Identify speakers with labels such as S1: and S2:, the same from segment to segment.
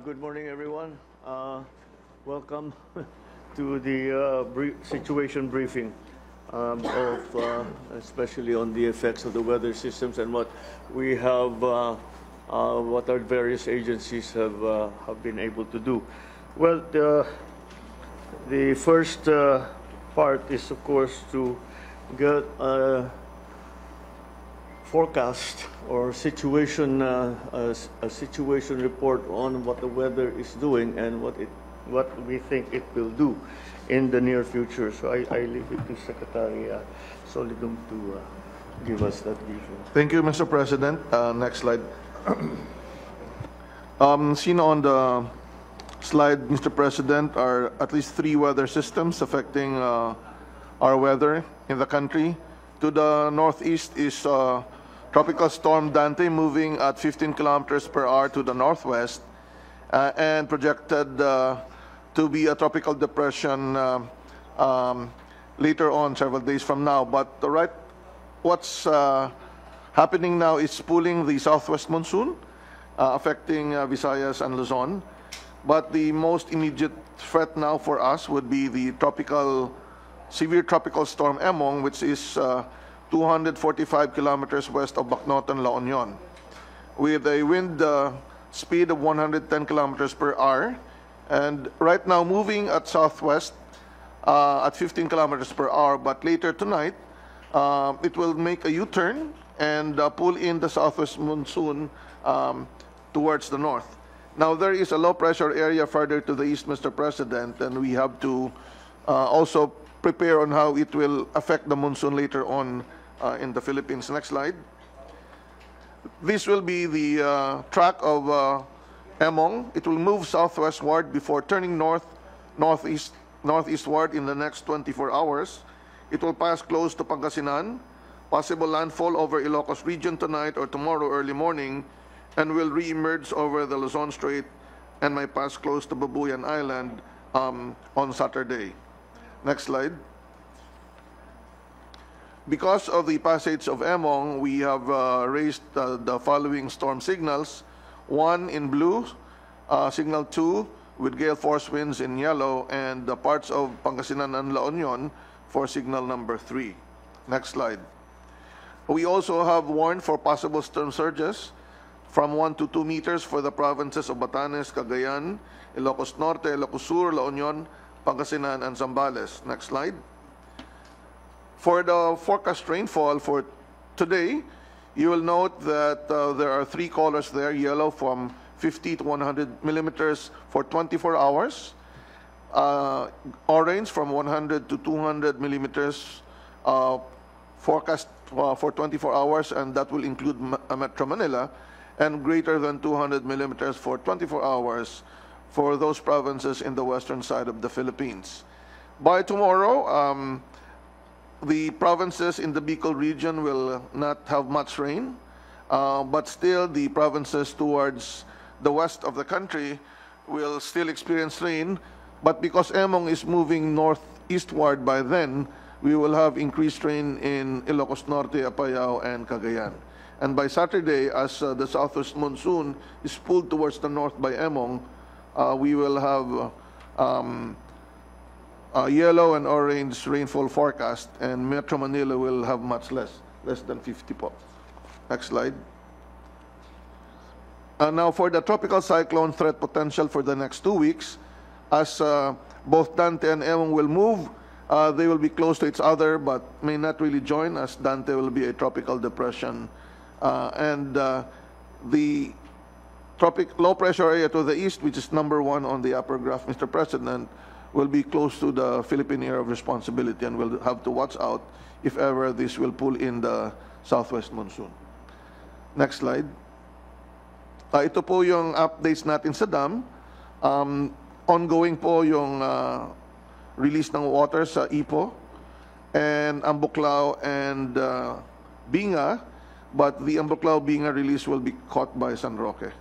S1: Good morning, everyone. Welcome to the situation briefing especially on the effects of the weather systems and what we have, what our various agencies have been able to do. Well, the first part is, of course, to get forecast or situation a situation report on what the weather is doing and what we think it will do in the near future. So I leave it to Secretary Solidum to give us that briefing.
S2: Thank you, Mr. President. Next slide. Seen on the slide, Mr. President, are at least 3 weather systems affecting our weather in the country. To the northeast is Tropical Storm Dante moving at 15 kilometers per hour to the northwest and projected to be a tropical depression later on, several days from now. But what's happening now is pulling the southwest monsoon, affecting Visayas and Luzon. But the most immediate threat now for us would be the severe tropical storm Emong, which is 245 kilometers west of Bacnotan, La Union, with a wind speed of 110 kilometers per hour, and right now moving at southwest at 15 kilometers per hour. But later tonight, it will make a U-turn and pull in the southwest monsoon towards the north. Now, there is a low-pressure area further to the east, Mr. President, and we have to also prepare on how it will affect the monsoon later on in the Philippines. Next slide. This will be the track of Emong. It will move southwestward before turning northeastward in the next 24 hours. It will pass close to Pangasinan, possible landfall over Ilocos region tonight or tomorrow early morning, and will re-emerge over the Luzon Strait and may pass close to Babuyan Island on Saturday. Next slide. Because of the passage of Emong, we have raised the following storm signals. 1 in blue, signal 2 with gale force winds in yellow, and the parts of Pangasinan and La Union for signal number 3. Next slide. We also have warned for possible storm surges from 1 to 2 meters for the provinces of Batanes, Cagayan, Ilocos Norte, Ilocos Sur, La Union, Pangasinan, and Zambales. Next slide. For the forecast rainfall for today, you will note that there are 3 colors there: yellow from 50 to 100 millimeters for 24 hours, orange from 100 to 200 millimeters forecast for 24 hours, and that will include Metro Manila, and greater than 200 millimeters for 24 hours for those provinces in the western side of the Philippines. By tomorrow, the provinces in the Bicol region will not have much rain, but still the provinces towards the west of the country will still experience rain. But because Emong is moving northeastward by then, we will have increased rain in Ilocos Norte, Apayao, and Cagayan. And by Saturday, as the southwest monsoon is pulled towards the north by Emong, we will have yellow and orange rainfall forecast, and Metro Manila will have much less than 50 po. Next slide. Now for the tropical cyclone threat potential for the next 2 weeks, as both Dante and Emong will move, they will be close to each other but may not really join, as Dante will be a tropical depression. The low pressure area to the east, which is number 1 on the upper graph, Mr. President, will be close to the Philippine area of responsibility, and we'll have to watch out if ever this will pull in the southwest monsoon. Next slide. Ito po yung updates natin sa dam. Ongoing po yung release ng water sa Ipo and Ambuklao and Binga, but the Ambuklao-Binga release will be caught by San Roque.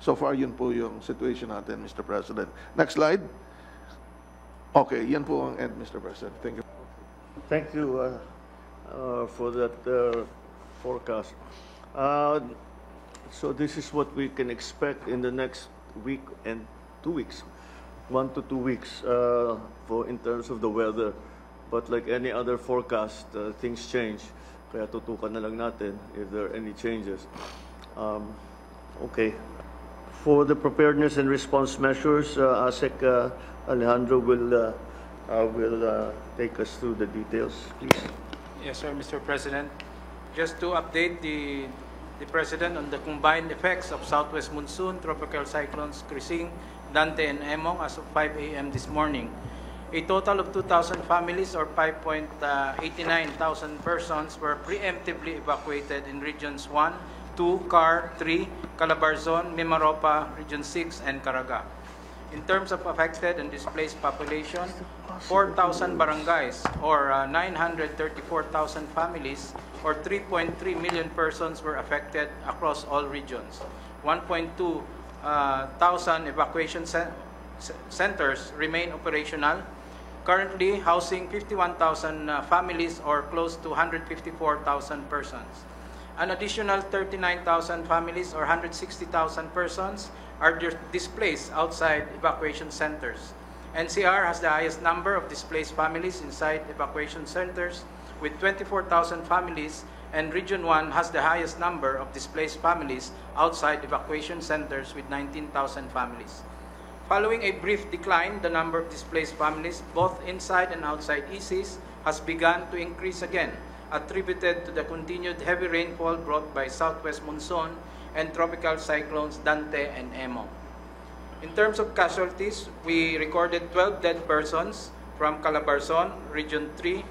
S2: So far, yun po yung situation natin, Mr. President. Next slide. Okay, yan po ang end, Mr. President. Thank you.
S1: Thank you for that forecast. So this is what we can expect in the next week and 2 weeks, 1 to 2 weeks for in terms of the weather. But like any other forecast, things change. Kaya tutukan na lang natin if there are any changes. Okay. For the preparedness and response measures, ASEC Alejandro will take us through the details, please.
S3: Yes, sir, Mr. President. Just to update the President on the combined effects of southwest monsoon, tropical cyclones Krising, Dante, and Emong as of 5 a.m. this morning. A total of 2,000 families or 5,89,000 persons were preemptively evacuated in regions 1, 2, CAR, 3, Calabarzon, Mimaropa, Region 6, and Caraga. In terms of affected and displaced population, 4,000 barangays or 934,000 families or 3.3 million persons were affected across all regions. 1.2 thousand evacuation centers remain operational, currently housing 51,000 families or close to 154,000 persons. An additional 39,000 families or 160,000 persons are displaced outside evacuation centers. NCR has the highest number of displaced families inside evacuation centers with 24,000 families, and Region 1 has the highest number of displaced families outside evacuation centers with 19,000 families. Following a brief decline, the number of displaced families, both inside and outside ECs, has begun to increase again, attributed to the continued heavy rainfall brought by southwest monsoon and tropical cyclones Dante and Emong. In terms of casualties, we recorded 12 dead persons from Calabarzon, Region 10,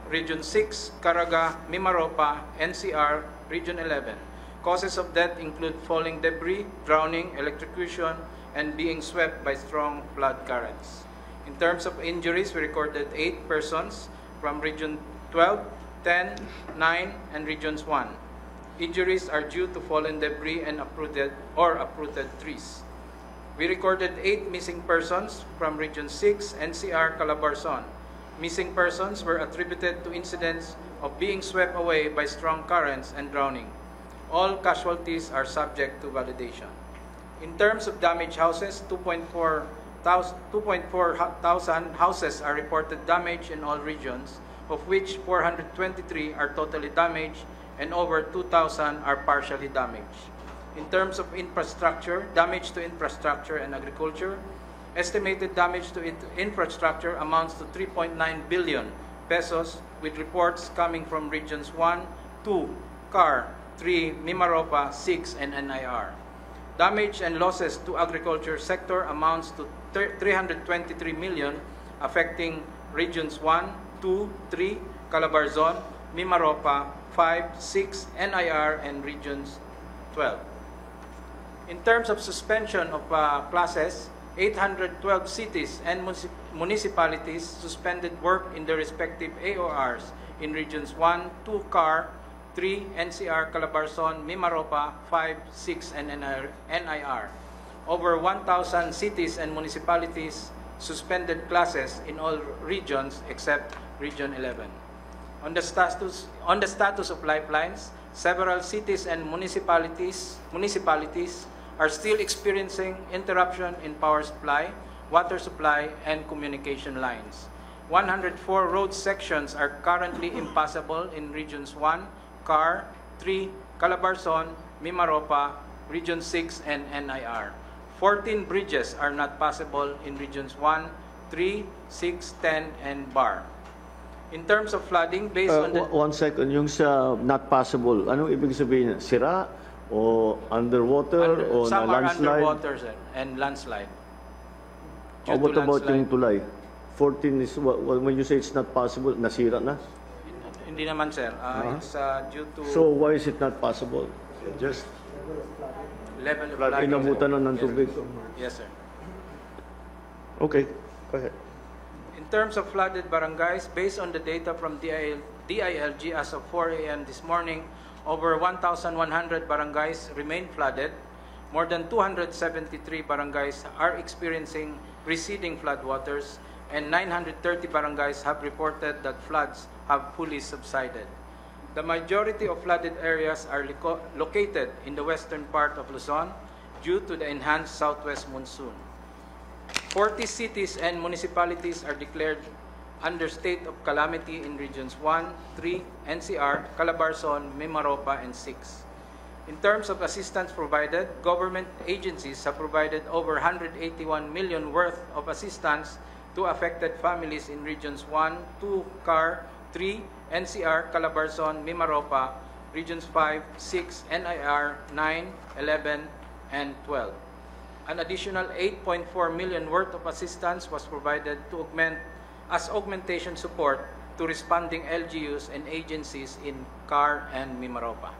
S3: Region 6, Caraga, Mimaropa, NCR, Region 11. Causes of death include falling debris, drowning, electrocution, and being swept by strong flood currents. In terms of injuries, we recorded 8 persons from Region 12, 10, 9, and Regions 1. Injuries are due to fallen debris and uprooted trees. We recorded 8 missing persons from Region 6, NCR, Calabarzon. Missing persons were attributed to incidents of being swept away by strong currents and drowning. All casualties are subject to validation. In terms of damaged houses, 2.4 thousand houses are reported damaged in all regions, of which 423 are totally damaged and over 2,000 are partially damaged. In terms of infrastructure, damage to infrastructure and agriculture, estimated damage to infrastructure amounts to 3.9 billion pesos, with reports coming from Regions 1, 2, CAR, 3, Mimaropa, 6, and NIR. Damage and losses to agriculture sector amounts to 323 million, affecting Regions 1, 2, 3, Calabarzon, Mimaropa, 5, 6, NIR, and Regions 12. In terms of suspension of classes, 812 cities and municipalities suspended work in their respective AORs in Regions 1, 2, CAR, 3, NCR, Calabarzon, Mimaropa, 5, 6, and NIR. Over 1,000 cities and municipalities suspended classes in all regions except Region 11. On the status of lifelines, several cities and municipalities are still experiencing interruption in power supply, water supply, and communication lines. 104 road sections are currently impassable in Regions 1, CAR, 3, Calabarzon, Mimaropa, Region 6, and NIR. 14 bridges are not passable in Regions 1, 3, 6, 10, and BAR. In terms of flooding, based on the...
S1: One second, yung sa not passable, anong ibig sabihin? Sira o underwater o na
S3: some are
S1: landslide?
S3: underwater, sir, and landslide.
S1: What about yung tulay? 14 is, when you say it's not possible, nasira na?
S3: Hindi naman, sir. It's due to...
S1: So why is it not possible? Just
S3: level of flooding.
S1: inabutan na ng tubig.
S3: Yes, sir.
S1: Okay, go ahead.
S3: In terms of flooded barangays, based on the data from DILG as of 4 a.m. this morning, over 1,100 barangays remain flooded. More than 273 barangays are experiencing receding floodwaters, and 930 barangays have reported that floods have fully subsided. The majority of flooded areas are located in the western part of Luzon, due to the enhanced southwest monsoon. 40 cities and municipalities are declared under state of calamity in regions 1, 3, NCR, Calabarzon, Mimaropa, and 6. In terms of assistance provided, government agencies have provided over 181 million worth of assistance to affected families in regions 1, 2, CAR, 3, NCR, Calabarzon, Mimaropa, regions 5, 6, NIR, 9, 11, and 12. An additional 8.4 million worth of assistance was provided to augmentation support to responding LGUs and agencies in CAR and Mimaropa.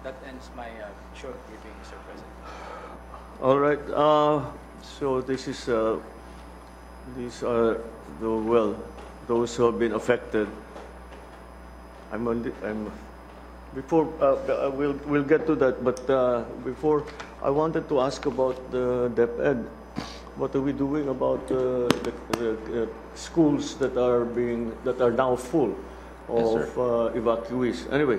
S3: That ends my short briefing, Mr. President.
S1: All right. So this is these are those who have been affected. We'll get to that, but before I wanted to ask about the DepEd. What are we doing about the schools that are now full of evacuees? Anyway,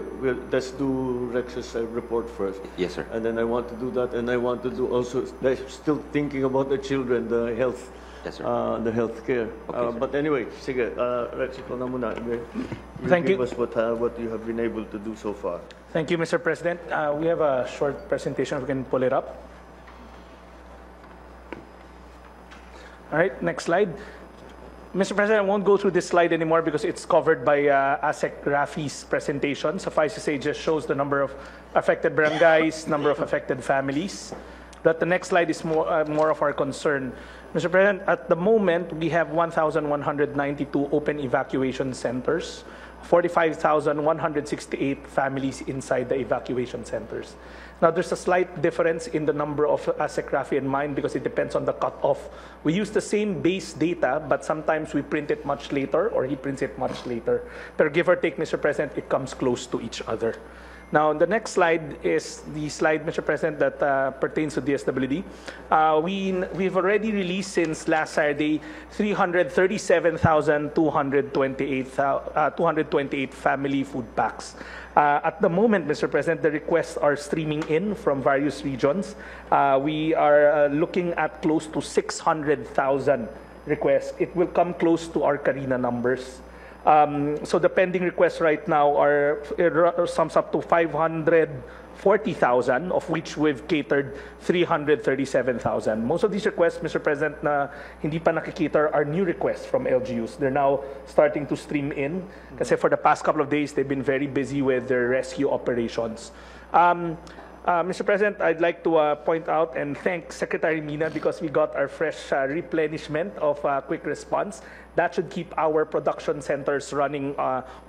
S1: let's do Rex's report first.
S4: Yes, sir.
S1: And then I want to do that, and I want to do also. They're still thinking about the children, the health.
S4: Yes, sir.
S1: The health care.
S4: Okay,
S1: but anyway, sige, Rex, ikaw na muna.
S5: Thank
S1: give
S5: you.
S1: us what you have been able to do so far.
S5: Thank you, Mr. President. We have a short presentation. If we can pull it up. All right, next slide. Mr. President, I won't go through this slide anymore because it's covered by ASEC Rafi's presentation. Suffice to say, it just shows the number of affected barangays, number of affected families. But the next slide is more of our concern. Mr. President, at the moment, we have 1,192 open evacuation centers, 45,168 families inside the evacuation centers. Now, there's a slight difference in the number of ASEC Rafi and mine because it depends on the cutoff. We use the same base data, but sometimes we print it much later or he prints it much later. But give or take, Mr. President, it comes close to each other. Now, the next slide is the slide, Mr. President, that pertains to DSWD. We've already released since last Saturday 337,228 family food packs. At the moment, Mr. President, the requests are streaming in from various regions. We are looking at close to 600,000 requests. It will come close to our Karina numbers. So the pending requests right now sums up to 540,000, of which we've catered 337,000. Most of these requests, Mr. President, na hindi pa nakikater are new requests from LGUs. They're now starting to stream in kasi for the past couple of days, they've been very busy with their rescue operations. Mr. President, I'd like to point out and thank Secretary Mina because we got our fresh replenishment of quick response. That should keep our production centers running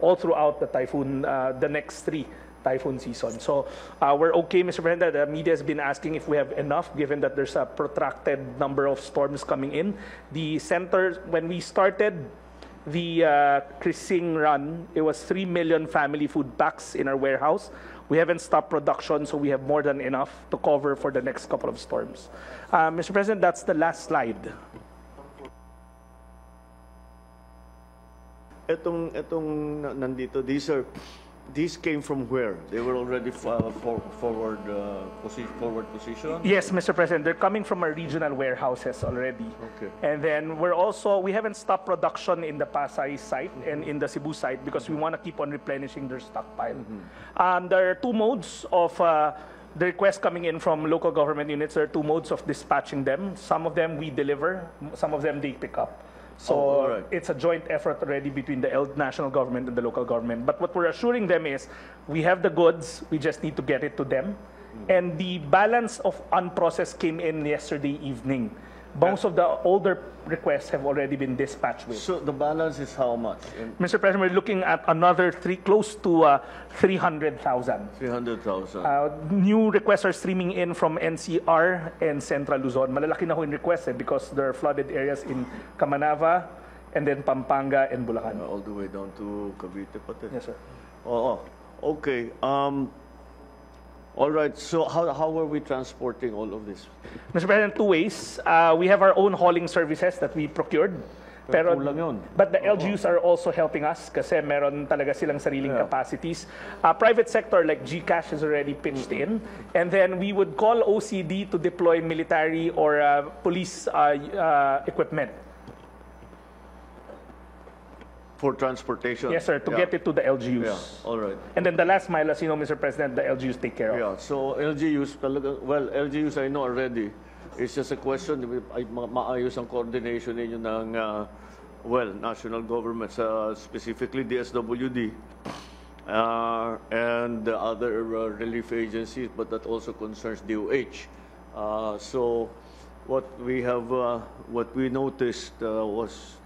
S5: all throughout the typhoon, the next 3 typhoon season. So we're okay, Mr. President. The media has been asking if we have enough, given that there's a protracted number of storms coming in. The centers, when we started the Krising run, it was 3 million family food packs in our warehouse. We haven't stopped production, so we have more than enough to cover for the next couple of storms. Mr. President, that's the last slide.
S1: Etong nandito, these came from where? They were already forward position?
S5: Yes, Mr. President, they're coming from our regional warehouses already.
S1: Okay.
S5: And then we haven't stopped production in the Pasay site and in the Cebu site because we want to keep on replenishing their stockpile. There are 2 modes of the requests coming in from local government units. There are 2 modes of dispatching them. Some of them we deliver, some of them they pick up. So
S1: right.
S5: It's a joint effort already between the national government and the local government. But what we're assuring them is we have the goods, we just need to get it to them. And the balance of unprocessed came in yesterday evening. Most of the older requests have already been dispatched with.
S1: So the balance is how much?
S5: Mr. President, we're looking at another close to 300,000.
S1: 300,000.
S5: New requests are streaming in from NCR and Central Luzon. Malalaki na ho in requests because there are flooded areas in Kamanava and then Pampanga and Bulacan.
S1: All the way down to Cavite pati.
S5: Yes, sir.
S1: Oh, okay. All right. So how are we transporting all of this?
S5: Mr. President, 2 ways. We have our own hauling services that we procured. Pero,
S1: kulang yun.
S5: but the LGUs are also helping us kasi meron talaga silang sariling capacities. Private sector like GCash has already pitched in. And then we would call OCD to deploy military or police equipment.
S1: For transportation.
S5: Yes, sir, to get it to the LGUs.
S1: Yeah, all right.
S5: And then the last mile, as you know, Mr. President, the LGUs take care of.
S1: Yeah, so LGUs talaga, well, LGUs I know already. It's just a question, ay maayos ang coordination ninyo ng, well, national governments, specifically DSWD, and the other relief agencies, but that also concerns DOH. So what we have, what we noticed was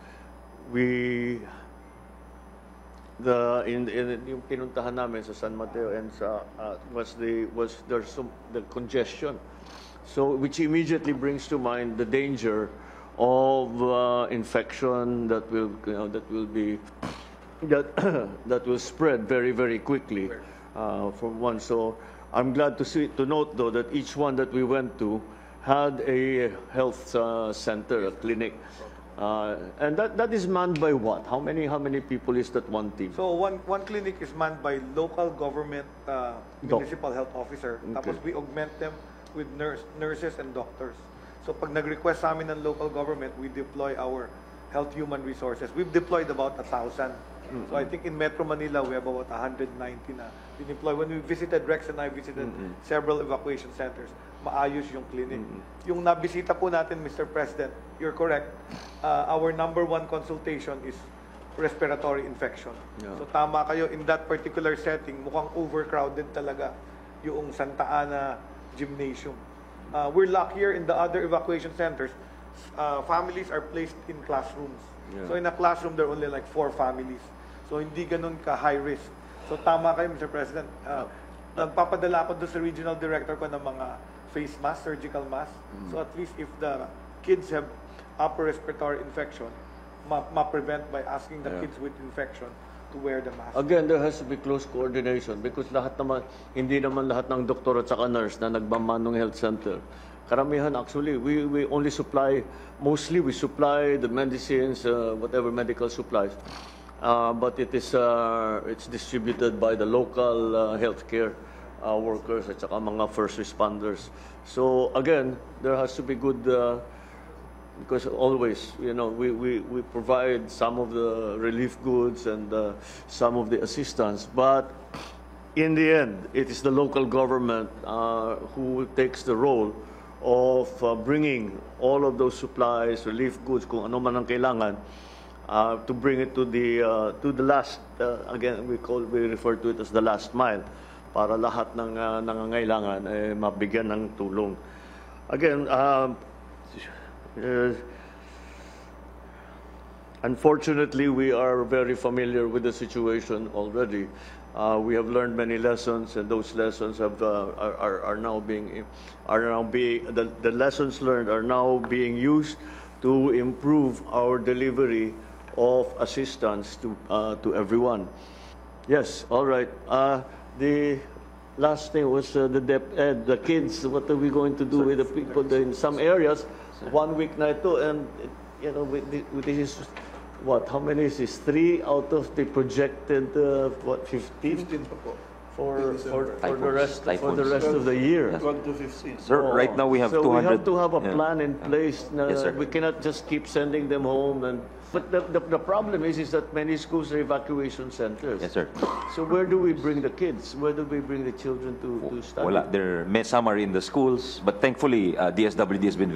S1: yung pinuntahan namin sa San Mateo and sa was there's some the congestion, so which immediately brings to mind the danger of infection that will be that will spread very, very quickly from one. So I'm glad to note though that each one that we went to had a health center, a clinic. And that is manned by what? How many people is that one team?
S4: So one clinic is manned by local government municipal health officer. Tapos we augment them with nurses and doctors. So pag nag-request sa amin ng local government, we deploy our health human resources. We've deployed about 1,000. So I think in Metro Manila, we have about 190 na dineploy. When we visited, Rex and I visited several evacuation centers, maayos yung clinic. Yung nabisita po natin, Mr. President, you're correct. Our number one consultation is respiratory infection.
S1: Yeah.
S4: So tama kayo, in that particular setting, mukhang overcrowded talaga yung Santa Ana Gymnasium. We're luckier in the other evacuation centers. Families are placed in classrooms.
S1: Yeah.
S4: So in a classroom, there are only like 4 families. So hindi ganun ka high risk. So tama kayo, Mr. President. Nagpapadala ako doon sa regional director ko ng mga face mask, surgical mask. So at least if the kids have upper respiratory infection, ma-prevent by asking the kids with infection to wear the mask.
S1: Again, there has to be close coordination because hindi naman lahat ng doktor at saka nurse na nagmamanong health center. Karamihan, actually, we only supply, mostly we supply the medicines, whatever medical supplies. But it's distributed by the local healthcare workers at saka mga first responders. So again, there has to be good, because always, we provide some of the relief goods and some of the assistance, but in the end, it is the local government who takes the role of bringing all of those supplies, relief goods, kung ano man ang kailangan, to bring it to the last. Again, we refer to it as the last mile, para lahat ng nangangailangan mabigyan ng tulong. Again, unfortunately, we are very familiar with the situation already. We have learned many lessons, and those lessons are now being the lessons learned are now being used to improve our delivery of assistance to everyone. Yes, all right. The last thing was the DepEd, the kids. What are we going to do with the people in some areas? 1 week na ito, and this is. What? How many is this? 3 out of the projected 15?
S4: 15 pa po.
S1: For the rest of the year.
S4: 12 to 15.
S6: Sir, right now we have
S1: so
S6: 200.
S1: we have to have a plan in place.
S6: Yes, sir.
S1: We cannot just keep sending them home. But the problem is that many schools are evacuation centers.
S6: Yes, sir.
S1: So where do we bring the kids? Where do we bring the children to study?
S6: Wala. Some are in the schools, but thankfully, DSWD has been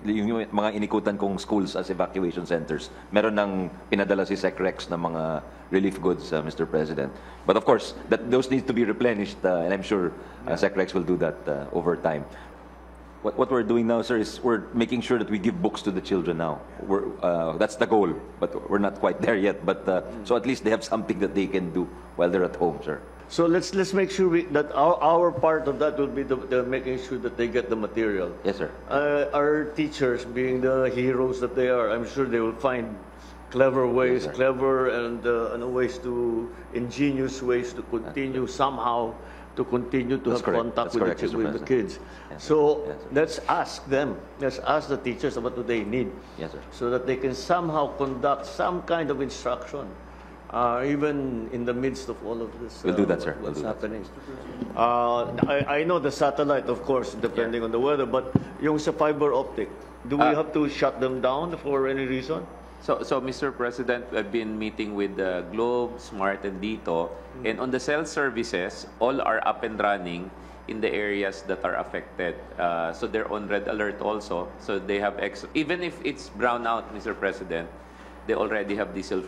S6: yung mga inikutan kong schools as evacuation centers. Meron ng pinadala si SecRex ng mga relief goods, Mr. President. But of course, those need to be replenished, and I'm sure SecRex will do that over time. What we're doing now, sir, is we're making sure that we give books to the children now. That's the goal, but we're not quite there yet. But so at least they have something that they can do while they're at home, sir.
S1: So let's make sure that our part of that will be the making sure that they get the material.
S6: Yes, sir.
S1: Our teachers, being the heroes that they are, I'm sure they will find clever ways, ingenious ways to continue somehow to continue to
S6: That's
S1: have
S6: correct.
S1: contact
S6: That's
S1: with,
S6: correct,
S1: the,
S6: Mr.
S1: with the
S6: President.
S1: kids.
S6: Yes, sir.
S1: So
S6: Yes, sir.
S1: let's ask them, let's ask the teachers what do they need,
S6: Yes, sir.
S1: so that they can somehow conduct some kind of instruction, even in the midst of all of this.
S6: We'll do that, sir. We'll
S1: What's
S6: do that, sir.
S1: happening. I know the satellite, of course, depending on the weather, but yung sa fiber optic, do we have to shut them down for any reason?
S7: So, Mr. President, I've been meeting with Globe, Smart, and Dito, and on the cell services, all are up and running in the areas that are affected. So they're on red alert also. So they have extra, even if it's brownout, Mr. President, they already have diesel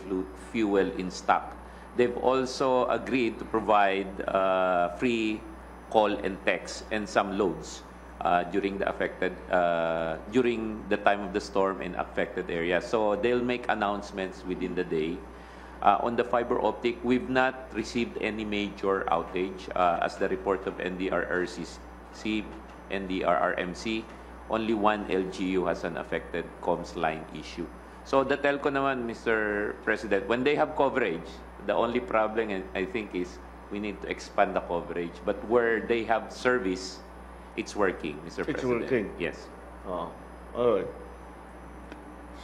S7: fuel in stock. They've also agreed to provide free call and text and some loads during the during the time of the storm in affected areas. So they'll make announcements within the day. On the fiber optic, we've not received any major outage as the report of NDRRC, NDRRMC. Only one LGU has an affected comms line issue. So the telco naman, Mr. President, when they have coverage, the only problem I think is we need to expand the coverage. But where they have service, it's working, Mr.
S1: It's
S7: President.
S1: working.
S7: Yes.
S1: All right.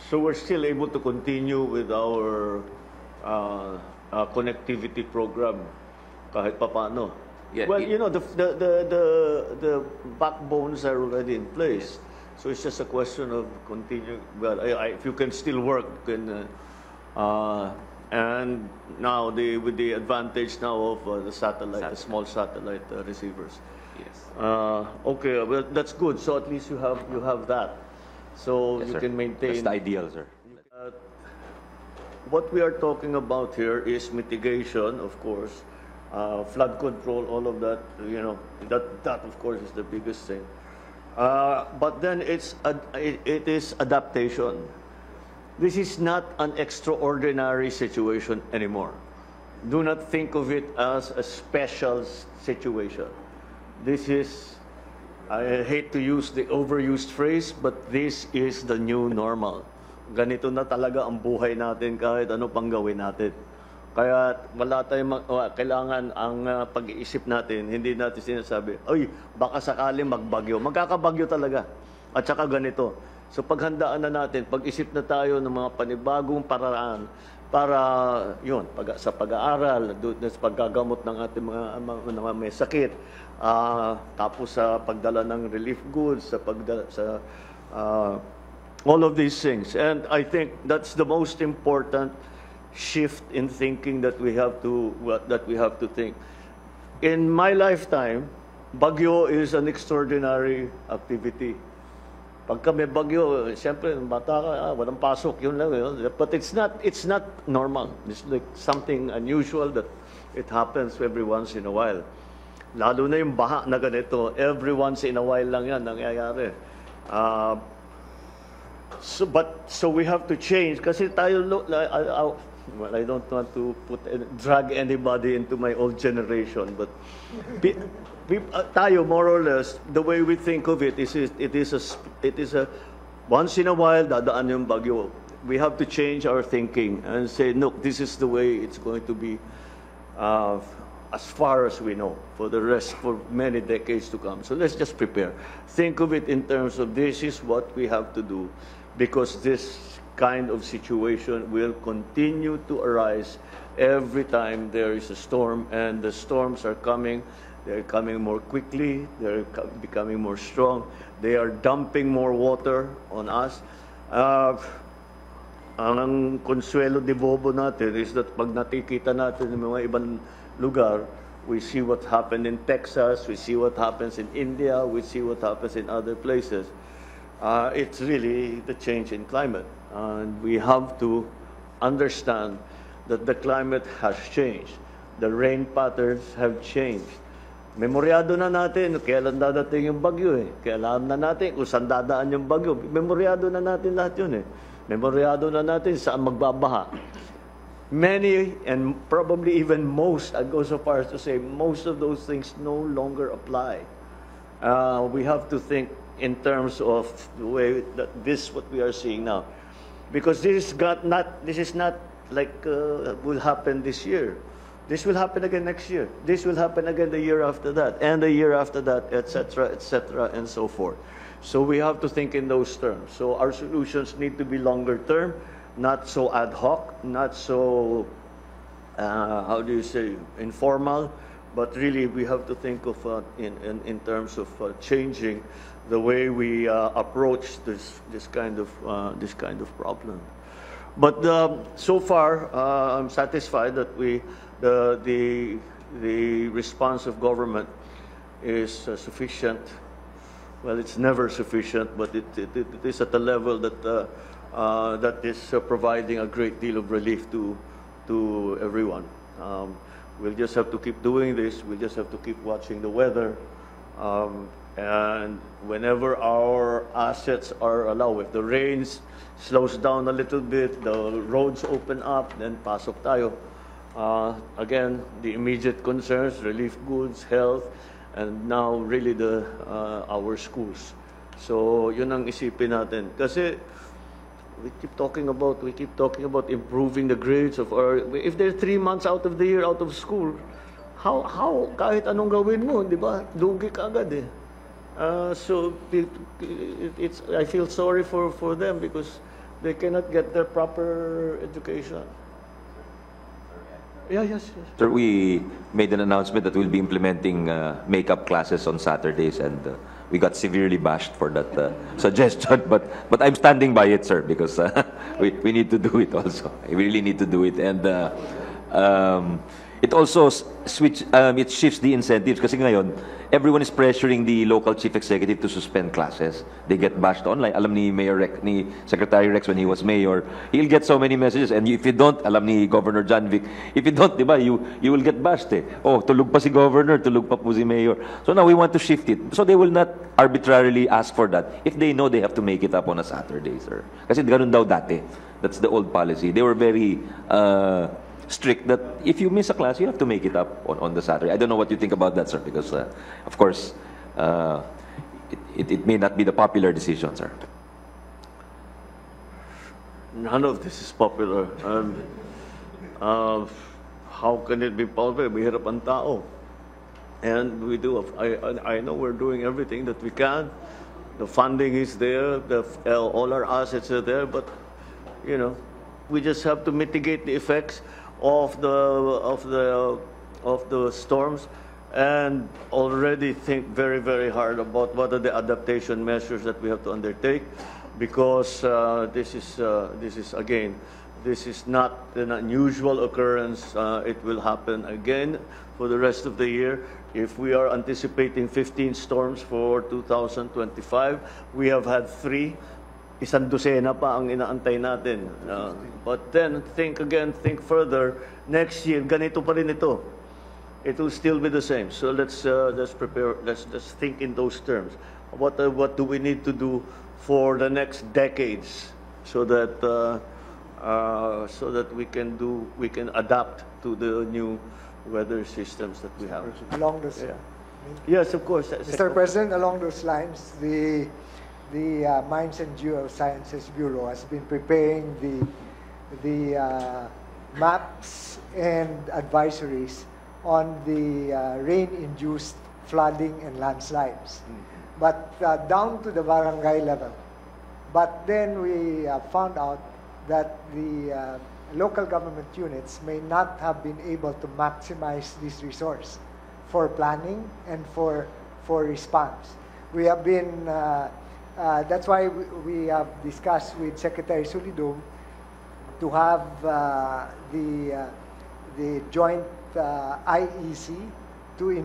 S1: So we're still able to continue with our connectivity program kahit papaano.
S7: Yeah,
S1: Well, you know, the backbones are already in place. So it's just a question of continue. Well, if you can still work, and now with the advantage now of the satellite, the small satellite receivers.
S7: Yes.
S1: Okay, well that's good. So at least you have that, so
S6: Yes,
S1: you
S6: sir.
S1: can maintain.
S6: That's the ideal, sir.
S1: What we are talking about here is mitigation, of course, flood control, all of that. You know, that of course is the biggest thing. But then it is adaptation. This is not an extraordinary situation anymore. Do not think of it as a special situation. This is, I hate to use the overused phrase, but this is the new normal. Ganito na talaga ang buhay natin kahit ano pang gawin natin. Kaya wala tayong kailangan ang pag-iisip natin, hindi natin sinasabi, ay, baka sakaling magbagyo. Magkakabagyo talaga. At saka ganito. So paghandaan na natin, pag-isip na tayo ng mga panibagong paraan para yun, sa pag-aaral, sa paggagamot ng ating mga may sakit, tapos sa pagdala ng relief goods, sa pagdala sa all of these things. And I think that's the most important shift in thinking that we have to think. In my lifetime, bagyo is an extraordinary activity. Pagka may bagyo, siyempre, bata ka, walang pasok, yun lang. But it's not normal. It's like something unusual that it happens every once in a while. Lalo na yung baha na ganito, every once in a while lang yan nangyayari. So we have to change kasi tayo, well, I don't want to drag anybody into my old generation, but tayo more or less the way we think of it is a once in a while dadaan yung bagyo. We have to change our thinking and say, look, this is the way it's going to be as far as we know for many decades to come. So let's just prepare. Think of it in terms of this is what we have to do, because this kind of situation will continue to arise every time there is a storm, and the storms are coming. They're coming more quickly. They're becoming more strong. They are dumping more water on us. Ang consuelo de bobo natin is that pag nakikita natin ng mga ibang lugar, we see what happened in Texas, we see what happens in India, we see what happens in other places. It's really the change in climate. And we have to understand that the climate has changed. The rain patterns have changed. Memoryado na natin kailan dadating yung bagyo eh. Kaya alam na natin kung saan dadaan yung bagyo. Memoryado na natin lahat yun eh. Memoryado na natin saan magbabaha. Many, and probably even most, I'd go so far as to say, most of those things no longer apply. We have to think in terms of the way that what we are seeing now. Because this is not like will happen this year. This will happen again next year. This will happen again the year after that, and the year after that, etc., and so forth. So we have to think in those terms. So our solutions need to be longer term, not so ad hoc, not so, how do you say, informal, but really we have to think of in terms of changing the way we approach this kind of problem. But so far, I'm satisfied that the response of government is sufficient. Well, it's never sufficient, but it is at a level that that is providing a great deal of relief to everyone. We'll just have to keep doing this. We'll just have to keep watching the weather. And whenever our assets are allowed, if the rains slows down a little bit, the roads open up, then pasok tayo. Again, the immediate concerns, relief goods, health, and now really our schools. So yun ang isipin natin. Kasi we keep talking about improving the grades of our. If they're 3 months out of the year out of school, how kahit anong gawin mo, di ba? Dugi ka agad eh. So I feel sorry for them because they cannot get their proper education. Yeah, yes.
S6: Sir, we made an announcement that we'll be implementing makeup classes on Saturdays, and we got severely bashed for that suggestion. But I'm standing by it, sir, because we need to do it also. We really need to do it, and it also it shifts the incentives. Kasi ngayon, everyone is pressuring the local chief executive to suspend classes. They get bashed online. Alam ni ni Secretary Rex when he was mayor, he'll get so many messages. And if you don't, alam ni Governor John Vic, if you don't, diba, you will get bashed eh. Oh, tulog pa si Governor, tulog pa po si Mayor. So now we want to shift it. So they will not arbitrarily ask for that if they know they have to make it up on a Saturday, sir. Kasi ganun daw dati. That's the old policy. They were very strict that if you miss a class, you have to make it up on the Saturday. I don't know what you think about that, sir, because, of course, it may not be the popular decision, sir.
S1: None of this is popular. How can it be popular? Mahirap ang tao. And we do. I know we're doing everything that we can. The funding is there. All our assets are there. But, you know, we just have to mitigate the effects of the storms and already think very, very hard about what are the adaptation measures that we have to undertake, because this is not an unusual occurrence. It will happen again for the rest of the year. If we are anticipating 15 storms for 2025, we have had 3. Isang dosena pa ang inaantay natin. But then, think again, think further. Next year, ganito pa rin ito. It will still be the same. So let's prepare, let's think in those terms. What do we need to do for the next decades so that we can adapt to the new weather systems that we have.
S8: Along those,
S1: Yes, of course.
S8: Mr. President, along those lines, the Mines and Geosciences Bureau has been preparing the maps and advisories on the rain-induced flooding and landslides, but down to the barangay level. But then we found out that the local government units may not have been able to maximize this resource for planning and for response. We have been that's why we have discussed with Secretary Solidum to have the joint IEC to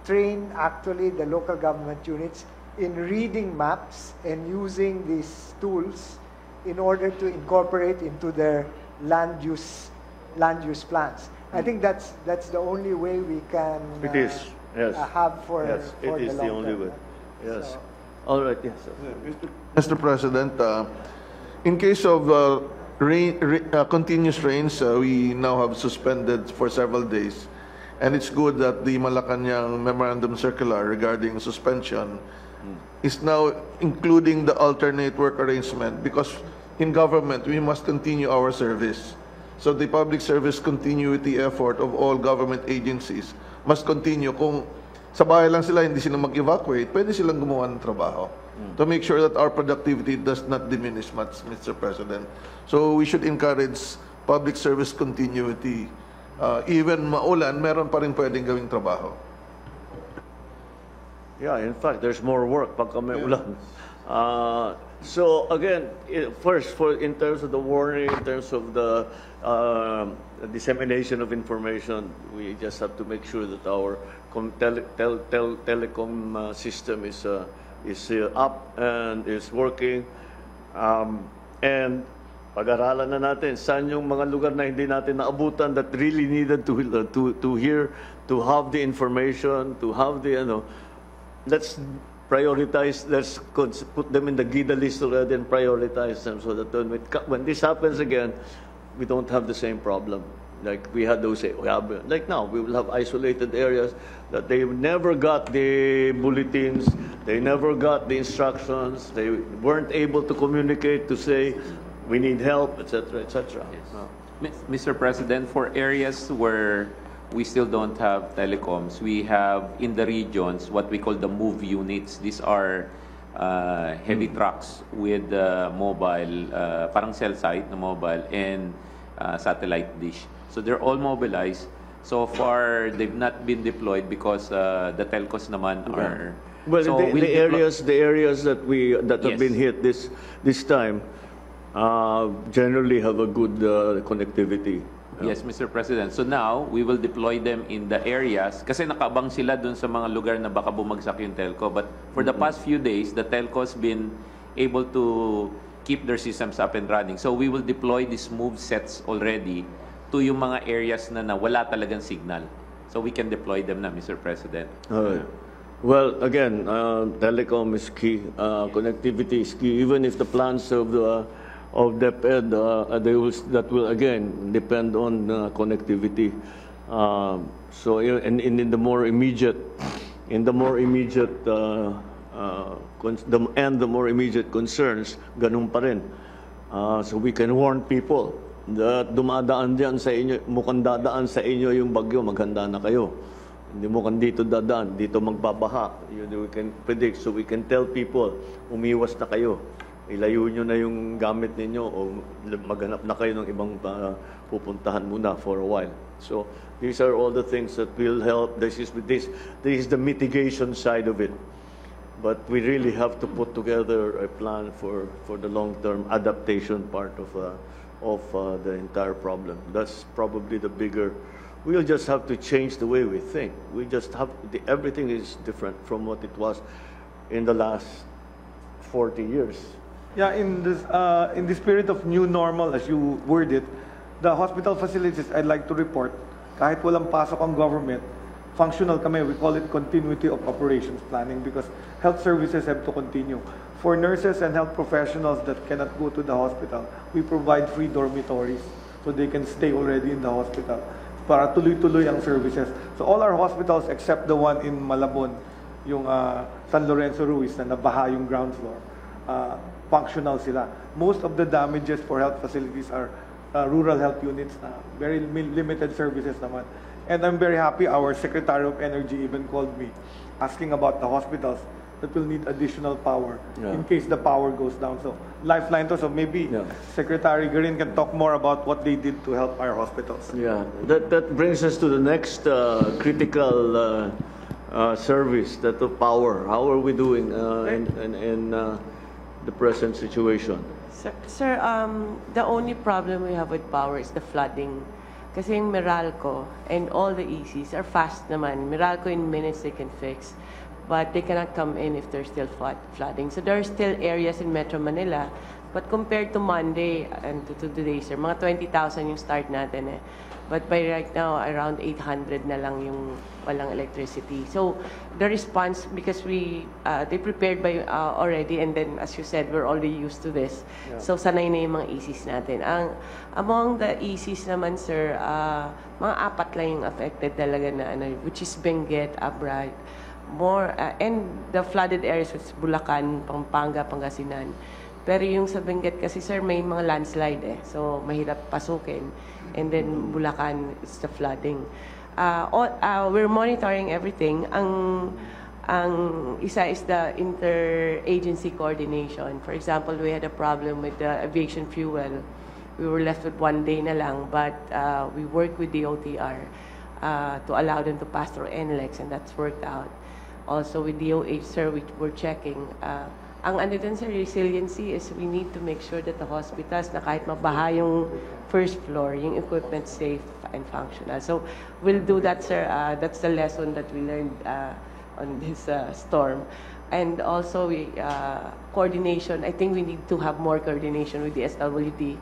S8: train actually the local government units in reading maps and using these tools in order to incorporate into their land use plans. I think that's the only way we can
S1: It is, yes.
S8: have for
S1: Yes,
S8: for
S1: it is the
S8: long
S1: only
S8: term.
S1: way. Yes.
S8: So,
S1: All right, yes.
S2: Mr. President, in case of continuous rains, we now have suspended for several days. And it's good that the Malacanang Memorandum Circular regarding suspension is now including the alternate work arrangement, because in government, we must continue our service. So the public service continuity effort of all government agencies must continue. Kung sa bahay lang sila, hindi sila mag-evacuate, pwede silang gumawa ng trabaho to make sure that our productivity does not diminish much, Mr. President. So we should encourage public service continuity. Even maulan, meron pa rin pwedeng gawing trabaho.
S1: Yeah, in fact, there's more work pagka may ulan. So again, first, in terms of the warning, in terms of the dissemination of information, we just have to make sure that our telecom system is up and is working. And pag-aralan na natin saan yung mga lugar na hindi natin naabutan that really needed to hear, to have the information, to have the let's prioritize, let's put them in the GIDA list already and prioritize them so that when this happens again, we don't have the same problem. Like we had those, like now, we will have isolated areas that they never got the bulletins, they never got the instructions, they weren't able to communicate to say, we need help, etc., etc.
S7: Mr. President, for areas where we still don't have telecoms, we have in the regions what we call the move units. These are heavy trucks with mobile, parang cell site na mobile, and satellite dish. So they're all mobilized. So far, they've not been deployed because the telcos naman are...
S1: Well,
S7: so
S1: the areas that have
S7: Yes.
S1: been hit this time generally have a good connectivity.
S7: Yes, Mr. President. So now, we will deploy them in the areas kasi nakaabang sila dun sa mga lugar na baka bumagsak yung telco. But for the past few days, the telco's been able to keep their systems up and running. So we will deploy these move sets already to yung mga areas na wala talagang signal. So we can deploy them na, Mr. President.
S1: Well, again, telecom is key. Connectivity is key. Even if the plans of DepEd, that will again depend on connectivity. So, in the more immediate, the more immediate concerns, ganun pa rin. So we can warn people that dumadaan diyan sa inyo, mukhang dadaan sa inyo yung bagyo, maghanda na kayo. Hindi mo kan dito dadaan, dito magbabaha. We can predict, so we can tell people, umiwas na kayo. Ilayo nyo na yung gamit ninyo o maghanap na kayo ng ibang pupuntahan muna for a while. So these are all the things that will help. This is the mitigation side of it. But we really have to put together a plan for the long-term adaptation part of the entire problem. That's probably the bigger. We'll just have to change the way we think. We just have everything is different from what it was in the last 40 years.
S4: Yeah, in the spirit of new normal, as you word it, the hospital facilities, I'd like to report, kahit walang pasok ang government, functional kami. We call it continuity of operations planning because health services have to continue. For nurses and health professionals that cannot go to the hospital, we provide free dormitories so they can stay already in the hospital para tuloy-tuloy ang services. So all our hospitals except the one in Malabon, yung San Lorenzo Ruiz na nabaha yung ground floor, functional sila. Most of the damages for health facilities are rural health units na very limited services naman. And I'm very happy our Secretary of Energy even called me asking about the hospitals that will need additional power in case the power goes down. So lifeline to, so maybe Secretary Garin can talk more about what they did to help our hospitals.
S1: Yeah, that brings us to the next critical service, that of power. How are we doing in the present situation?
S9: Sir, the only problem we have with power is the flooding. Kasi yung Meralco and all the ECs are fast naman. Meralco in minutes they can fix. But they cannot come in if there's still flooding. So there are still areas in Metro Manila. But compared to Monday and to today, sir, mga 20,000 yung start natin eh. But by right now, around 800 na lang yung walang electricity. So the response, because they prepared by already, and then as you said, we're already used to this. Yeah. So sanay na yung mga ECs natin. Among the ECs naman, sir, mga 4 lang yung affected talaga na, which is Benguet, Abra, more, and the flooded areas, which is Bulacan, Pampanga, Pangasinan. Pero yung sa Benguet kasi, sir, may mga landslide eh. So, mahirap pasukin. And then, Bulacan, it's the flooding. We're monitoring everything. Ang isa is the interagency coordination. For example, we had a problem with the aviation fuel. We were left with 1 day na lang, but we worked with the OTR to allow them to pass through NLEX, and that's worked out. Also with DOH, sir, we're checking. Ang ano din sa resiliency is we need to make sure that the hospitals na kahit mabaha yung first floor, yung equipment safe and functional. So we'll do that, sir. That's the lesson that we learned on this storm. And also, coordination. I think we need to have more coordination with the SWD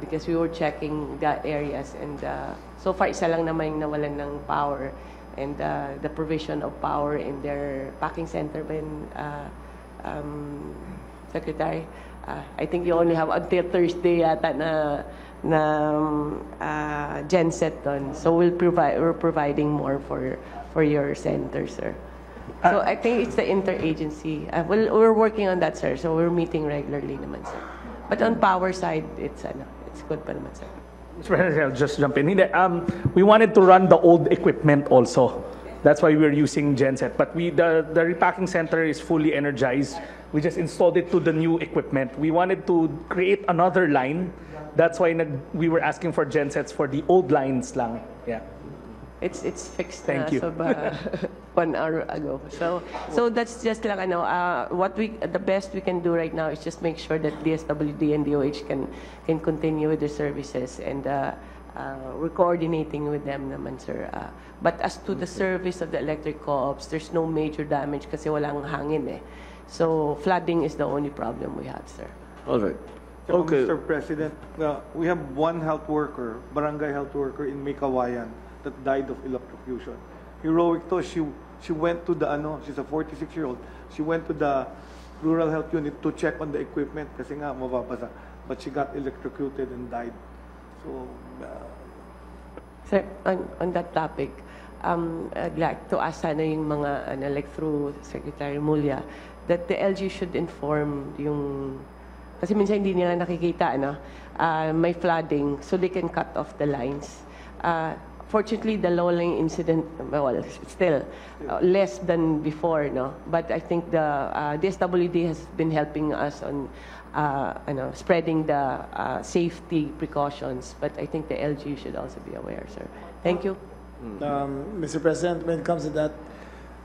S9: because we were checking the areas. And so far, isa lang naman yung nawalan ng power. And the provision of power in their packing center when Secretary, I think you only have until Thursday yata na genset doon. So we're providing more for your center, sir. So I think it's the interagency. We're working on that, sir. So we're meeting regularly naman, sir. But on power side, it's good pa naman, sir.
S5: Mr. President, I'll just jump in. We wanted to run the old equipment also. That's why we're using genset. But the repacking center is fully energized. We just installed it to the new equipment. We wanted to create another line. That's why we were asking for gensets for the old lines lang. Yeah.
S9: It's fixed.
S5: Thank you.
S9: So 1 hour ago. So that's just lang the best we can do right now is just make sure that DSWD and DOH can continue with the services, and we're coordinating with them naman, sir. But as to the service of the electric co-ops, there's no major damage kasi walang hangin eh. So flooding is the only problem we have, sir.
S1: All right.
S4: So,
S1: Okay.
S4: Mr. President, we have one health worker, barangay health worker in Mikawayan that died of electrocution. Heroic to, she went to the she's a 46-year-old. She went to the rural health unit to check on the equipment kasi nga mababasa. But she got electrocuted and died. So
S9: Sir, on that topic, I'd like to ask sana yung mga, like through Secretary Mulya, that the LG should inform yung, kasi minsan hindi nila nakikita, may flooding, so they can cut off the lines. Fortunately, the low-lying incident, well, still less than before, no? But I think the DSWD has been helping us on spreading the safety precautions. But I think the LG should also be aware, sir. Thank you.
S10: Mr. President, when it comes to that,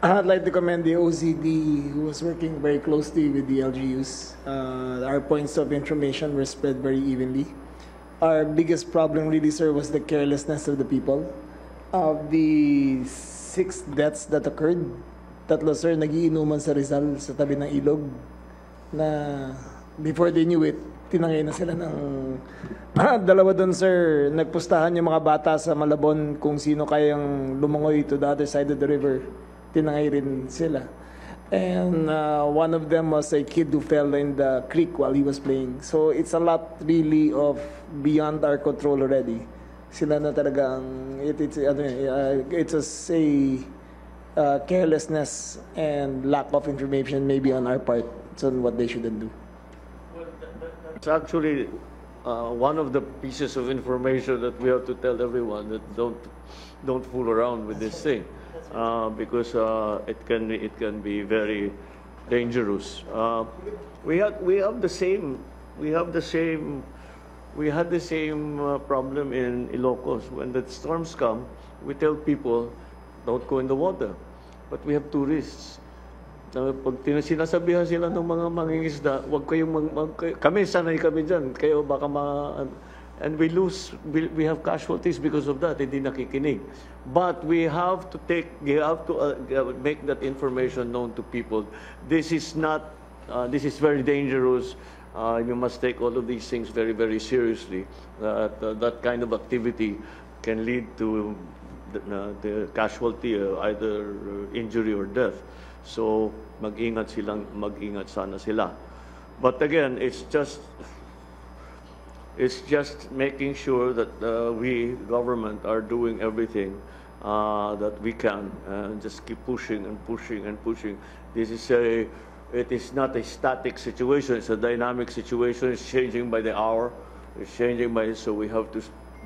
S10: I'd like to commend the OCD who was working very closely with the LGUs. Our points of information were spread very evenly. Our biggest problem really, sir, was the carelessness of the people. Of the 6 deaths that occurred, 3, sir, nagiinuman sa Rizal sa tabi ng ilog na before they knew it, tinangay na sila ng 2 doon, sir, nagpustahan yung mga bata sa Malabon kung sino kayang lumangoy to the other side of the river. Tinangay rin sila. And one of them was a kid who fell in the creek while he was playing. So it's a lot really of beyond our control already. Sila na talaga ang it's a carelessness and lack of information maybe on our part on what they shouldn't do.
S1: It's actually one of the pieces of information that we have to tell everyone that don't fool around with this thing. Because it can be very dangerous. We had the same problem in Ilocos. When the storms come, we tell people don't go in the water, but we have tourists. Pag sinasabihan sila ng mga mangingisda, wag kayong kami sanay kami diyan, kayo baka and we have casualties because of that. Hindi nakikinig. But we have to make that information known to people. This is very dangerous. You must take all of these things very, very seriously. That kind of activity can lead to the casualty, either injury or death. So mag-ingat sana sila. But again, it's just making sure that we, government, are doing everything that we can, and just keep pushing and pushing and pushing. This is it is not a static situation, it's a dynamic situation, it's changing by the hour, it's changing by, so we have to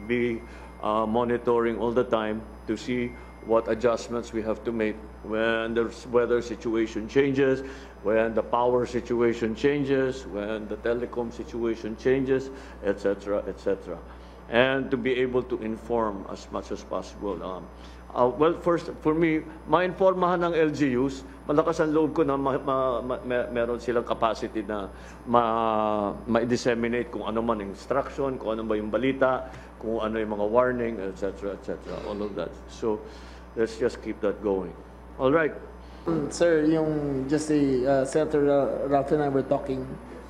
S1: be monitoring all the time to see what adjustments we have to make when the weather situation changes, when the power situation changes, when the telecom situation changes, etc., etc. And to be able to inform as much as possible. Well, first, for me, ma-informahan ng LGUs, malakas ang loob ko na meron silang capacity na ma-disseminate kung ano man instruction, kung ano ba yung balita, kung ano yung mga warning, etc., etc., all of that. So, let's just keep that going. All right.
S10: Sir, yung just Senator Ralph and I were talking,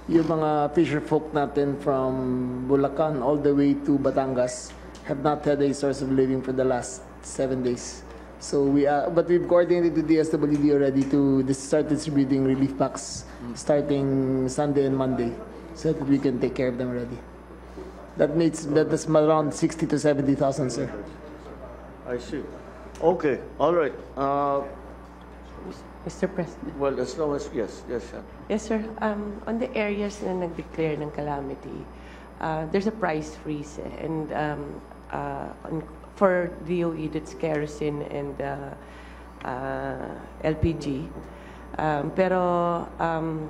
S10: yung mga fisher folk natin from Bulacan all the way to Batangas have not had a source of living for the last 7 days. So but we've coordinated with the SWD already to start distributing relief packs starting Sunday and Monday, so that we can take care of them already. That's around 60 to 70,000, sir.
S1: I see. Okay. All right.
S9: Mr. President.
S1: Well, as long as, yes, sir.
S9: Yes, sir. On the areas na nag-declare ng calamity, there's a price freeze. And for DOE, that's kerosene and LPG. Pero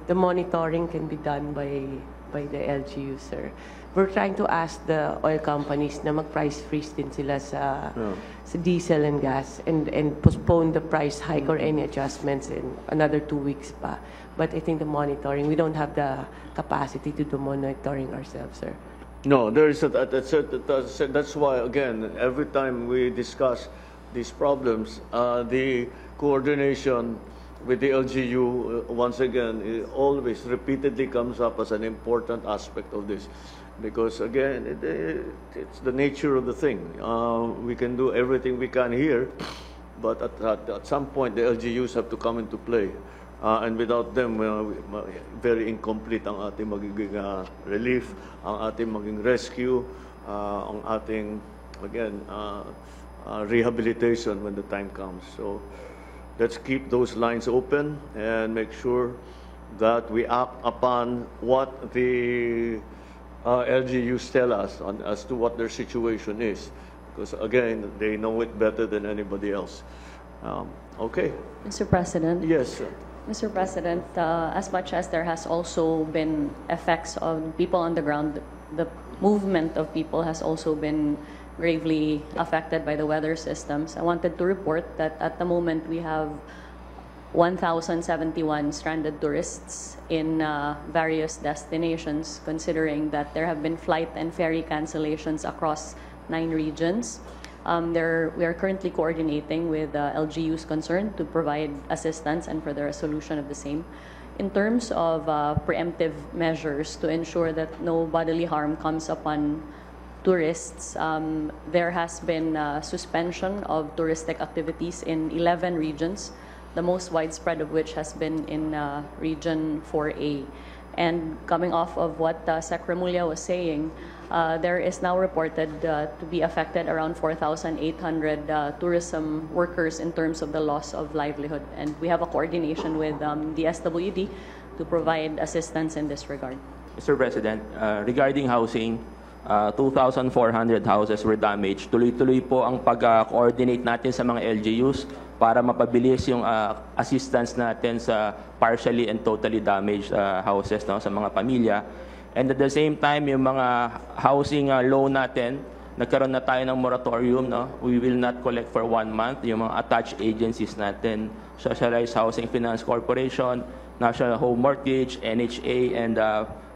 S9: the monitoring can be done by the LGU, sir. We're trying to ask the oil companies na mag-price freeze din sila sa diesel and gas and postpone the price hike or any adjustments in another 2 weeks pa. But I think the monitoring, we don't have the capacity to do monitoring ourselves, sir.
S1: No, there is that's why, again, every time we discuss these problems, the coordination with the LGU, once again, it always repeatedly comes up as an important aspect of this. Because, again, it's the nature of the thing. We can do everything we can here, but at some point, the LGUs have to come into play. And without them, very incomplete ang ating magiging relief, ang ating maging rescue, ang ating, again, rehabilitation when the time comes. So let's keep those lines open and make sure that we act upon what the LGUs tell us as to what their situation is. Because, again, they know it better than anybody else. Okay.
S11: Mr. President.
S1: Yes, sir.
S11: Mr. President, as much as there has also been effects on people on the ground, the movement of people has also been gravely affected by the weather systems. I wanted to report that at the moment we have 1,071 stranded tourists in various destinations, considering that there have been flight and ferry cancellations across 9 regions. We are currently coordinating with LGUs concerned to provide assistance and for the resolution of the same. In terms of preemptive measures to ensure that no bodily harm comes upon tourists, there has been suspension of touristic activities in 11 regions, the most widespread of which has been in Region 4A. And coming off of what Sec. Remulla was saying, there is now reported to be affected around 4,800 tourism workers in terms of the loss of livelihood. And we have a coordination with the SWD to provide assistance in this regard.
S12: Mr. President, regarding housing, 2,400 houses were damaged. Tuloy-tuloy po ang pag-coordinate natin sa mga LGUs para mapabilis yung assistance natin sa partially and totally damaged houses, no, sa mga pamilya. And at the same time, yung mga housing loan natin, nagkaroon na tayo ng moratorium. No? We will not collect for 1 month. Yung mga attached agencies natin, Socialized Housing Finance Corporation, National Home Mortgage, NHA, and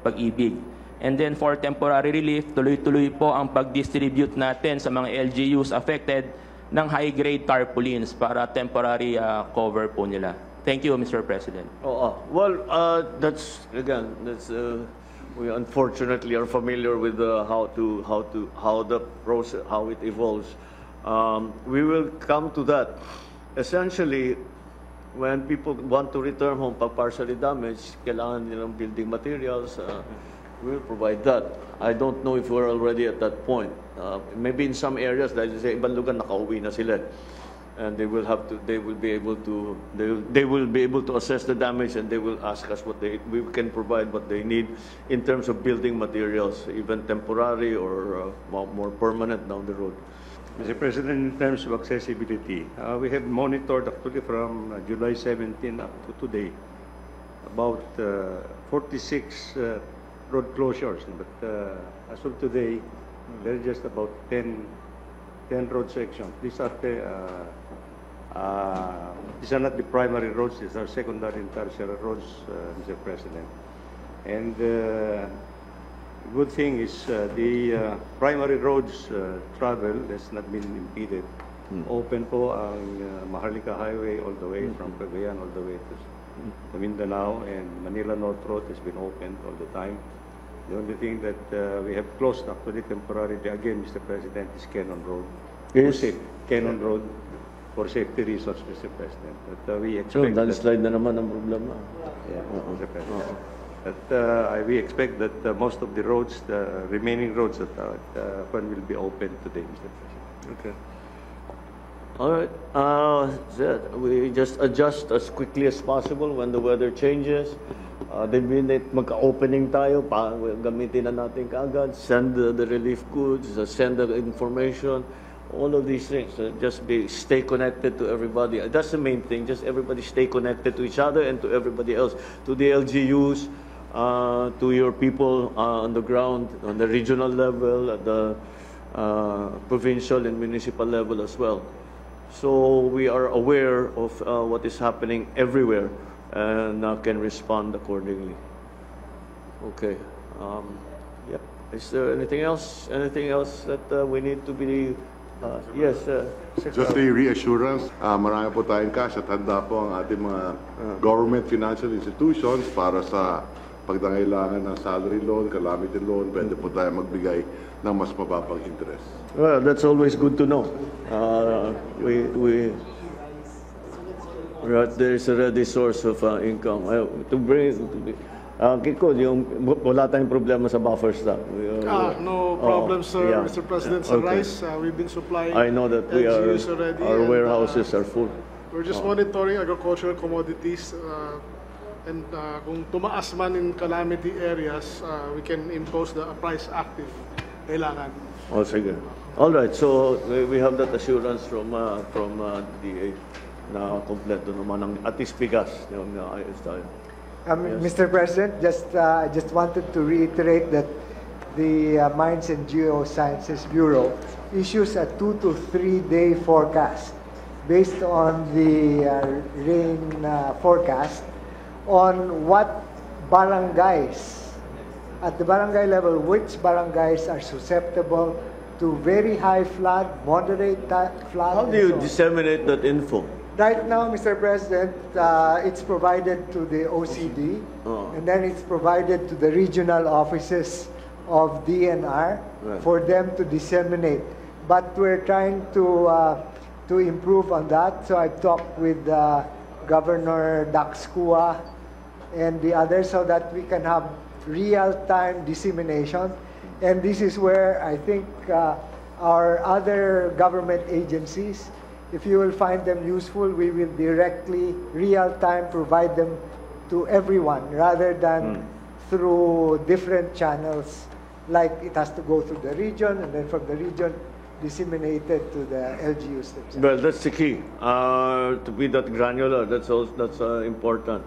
S12: Pag-ibig. And then for temporary relief, tuloy-tuloy po ang pag-distribute natin sa mga LGUs affected ng high-grade tarpaulins para temporary cover po nila. Thank you, Mr. President.
S1: Well, that's, again, we unfortunately are familiar with how the process, how it evolves. We will come to that. Essentially, when people want to return home pag partially damaged, kailangan nilang building materials. We will provide that. I don't know if we're already at that point. Maybe in some areas, dahil sa ibang lugar, nakauwi na sila. and they will be able to assess the damage, and they will ask us we can provide what they need in terms of building materials, even temporary or more permanent down the road.
S13: Mr. President, in terms of accessibility, we have monitored actually from July 17 up to today about 46 road closures, but as of today, there are just about 10 road sections. These are not the primary roads, these are secondary and tertiary roads, Mr. President. And good thing is the primary roads travel has not been impeded. Open po ang Maharlika Highway all the way from Cagayan all the way to Mindanao, and Manila North Road has been opened all the time. The only thing that we have closed actually temporarily again, Mr. President, is Cannon Road.
S1: Yes.
S13: Cannon Road for safety reasons, Mr. President. But we expect
S1: landslide na naman ang problema.
S13: Mr. President. But we expect that most of the roads, the remaining roads that will be open today, Mr. President.
S1: Okay. All right. We just adjust as quickly as possible when the weather changes. The minute magka-opening tayo, gamitin na natin kaagad, send the relief goods, send the information, all of these things. Stay connected to everybody. That's the main thing. Just everybody stay connected to each other and to everybody else, to the LGUs, to your people on the ground, on the regional level, at the provincial and municipal level as well. So we are aware of what is happening everywhere and can respond accordingly. Okay. Yep. Is there anything else? Anything else that we need to be? Yes.
S14: Just a reassurance, marami po tayong cash at handa po ang ating mga government financial institutions para sa pagdangailangan ng salary loan, calamity loan, pwede po tayo magbigay ng mas mababang interest.
S1: Well, that's always good to know. There is a ready source of income. Kiko, wala tayong problema sa buffer stock.
S15: No problem, sir.
S1: Yeah.
S15: Mr. President, sa rice, we've been supplying.
S1: I know that our warehouses are full.
S15: We're just monitoring agricultural commodities. And kung tumaas man in calamity areas, we can impose the price active. Kailangan.
S1: Oh, sige. All right. So we have that assurance from DA na kompleto naman ang atis bigas yung ayos tayo.
S8: Mr. President, I just wanted to reiterate that the Mines and Geosciences Bureau issues a 2 to 3 day forecast based on the rain forecast on what barangays, at the barangay level, which barangays are susceptible to very high flood, moderate flood.
S1: How do you disseminate that info?
S8: Right now, Mr. President, it's provided to the OCD, and then it's provided to the regional offices of DNR for them to disseminate. But we're trying to improve on that. So I've talked with Governor Daxcua and the others so that we can have real-time dissemination. And this is where I think our other government agencies, if you will find them useful, we will directly, real-time, provide them to everyone rather than through different channels, like it has to go through the region and then from the region disseminated to the LGUs themselves.
S1: Well, that's the key. To be that granular, that's important.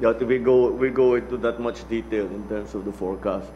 S1: Yeah, we go into that much detail in terms of the forecast.